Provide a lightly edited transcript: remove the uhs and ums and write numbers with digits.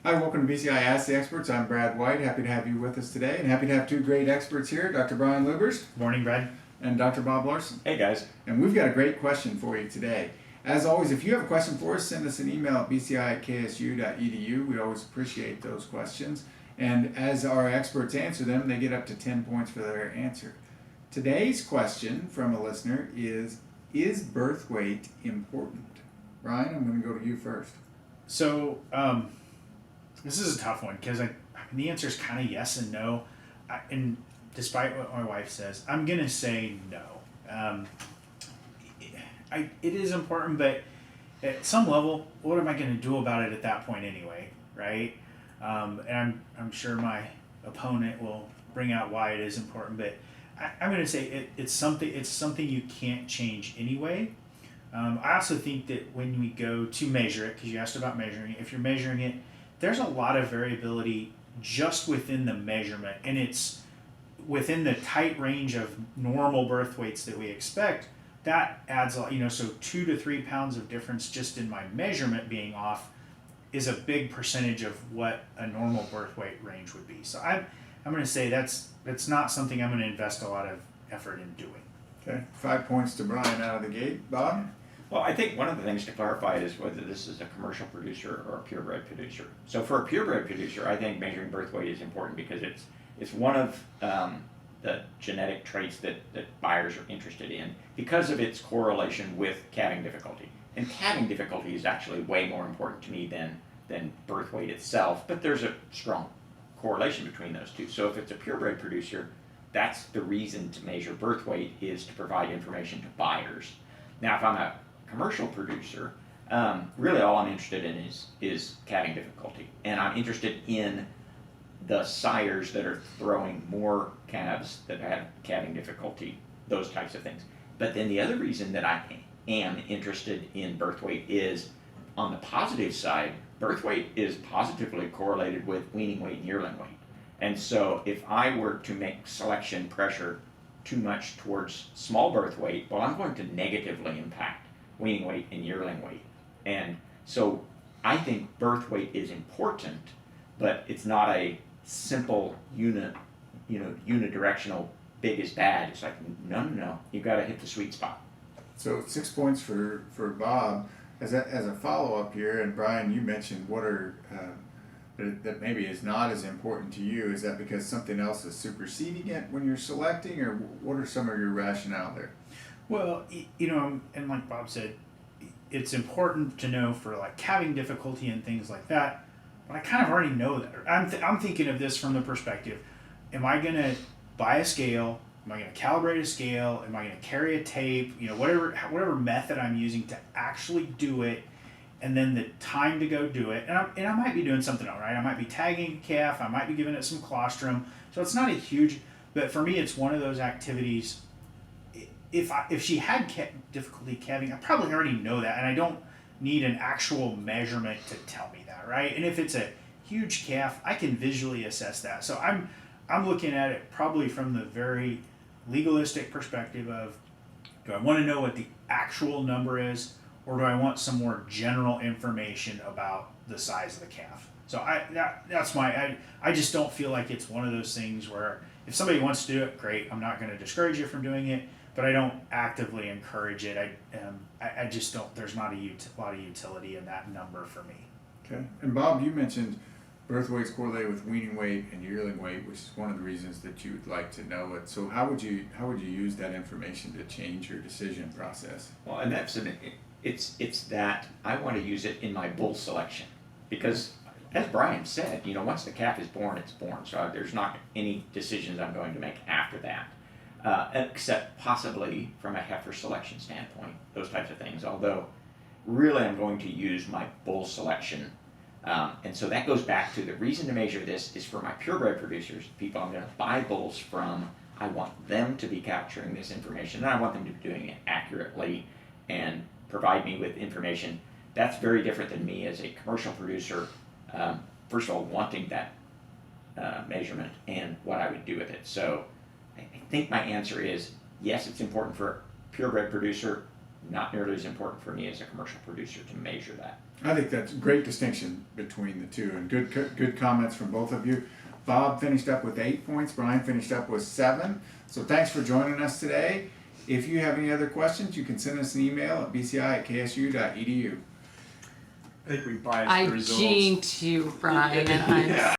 Hi, welcome to BCI Ask the Experts. I'm Brad White. Happy to have you with us today, and happy to have two great experts here, Dr. Brian Lubers. Morning, Brad. And Dr. Bob Larson. Hey, guys. And we've got a great question for you today. As always, if you have a question for us, send us an email at bci@ksu.edu. We always appreciate those questions. And as our experts answer them, they get up to 10 points for their answer. Today's question from a listener is birth weight important? Brian, I'm going to go to you first. So, this is a tough one because the answer is kind of yes and no. And despite what my wife says, I'm going to say no. It is important, but at some level, what am I going to do about it at that point anyway, right? And I'm sure my opponent will bring out why it is important, but I'm going to say it's something you can't change anyway. I also think that when we go to measure it, because you asked about measuring it, if you're measuring it, there's a lot of variability just within the measurement, and it's within the tight range of normal birth weights that we expect. That adds a lot, so 2 to 3 pounds of difference just in my measurement being off is a big percentage of what a normal birth weight range would be. So I'm going to say that's not something I'm going to invest a lot of effort in doing. Okay, 5 points to Brian out of the gate. Bob? Well, I think one of the things to clarify is whether this is a commercial producer or a purebred producer. So for a purebred producer, I think measuring birth weight is important because it's one of the genetic traits that buyers are interested in because of its correlation with calving difficulty. And calving difficulty is actually way more important to me than birth weight itself, but there's a strong correlation between those two. So if it's a purebred producer, that's the reason to measure birth weight, is to provide information to buyers. Now, if I'm a commercial producer, really all I'm interested in is calving difficulty, and I'm interested in the sires that are throwing more calves that have calving difficulty, those types of things. But then the other reason that I am interested in birth weight is on the positive side. Birth weight is positively correlated with weaning weight and yearling weight, and so if I were to make selection pressure too much towards small birth weight, well, I'm going to negatively impact weaning weight and yearling weight. And so I think birth weight is important, but it's not a simple unidirectional big is bad. It's like, no, you got to hit the sweet spot. So 6 points for Bob. As a follow-up here, and Brian, you mentioned what are that maybe is not as important to you. Is that because something else is superseding it when you're selecting, or what are some of your rationale there? Well, and like Bob said, it's important to know for like calving difficulty and things like that, but I kind of already know that. I'm thinking of this from the perspective, am I going to buy a scale? Am I going to calibrate a scale? Am I going to carry a tape? Whatever method I'm using to actually do it, and then the time to go do it. And I might be doing something all right. I might be tagging a calf. I might be giving it some colostrum. So it's not a huge, but for me, it's one of those activities. If she had difficulty calving, I probably already know that, and I don't need an actual measurement to tell me that, right? And if it's a huge calf, I can visually assess that. So I'm looking at it probably from the very legalistic perspective of, do I want to know what the actual number is, or do I want some more general information about the size of the calf? So I just don't feel like it's one of those things where if somebody wants to do it, great. I'm not going to discourage you from doing it, but I don't actively encourage it. I just don't. There's not a lot of utility in that number for me. Okay. And Bob, you mentioned birth weights correlate with weaning weight and yearling weight, which is one of the reasons that you would like to know it. So how would you use that information to change your decision process? Well, and it's that I want to use it in my bull selection because, as Brian said, once the calf is born, it's born. So there's not any decisions I'm going to make after that. Except possibly from a heifer selection standpoint, those types of things. Although, really I'm going to use my bull selection. And so that goes back to the reason to measure this is for my purebred producers, people I'm going to buy bulls from. I want them to be capturing this information, and I want them to be doing it accurately and provide me with information. That's very different than me as a commercial producer, first of all, wanting that measurement and what I would do with it. So I think my answer is yes, it's important for a purebred producer, not nearly as important for me as a commercial producer to measure that. I think that's a great distinction between the two, and good comments from both of you. Bob finished up with 8 points. Brian finished up with 7. So thanks for joining us today. If you have any other questions, you can send us an email at bci@ksu.edu. I think we biased I the results. jinxed you, Brian.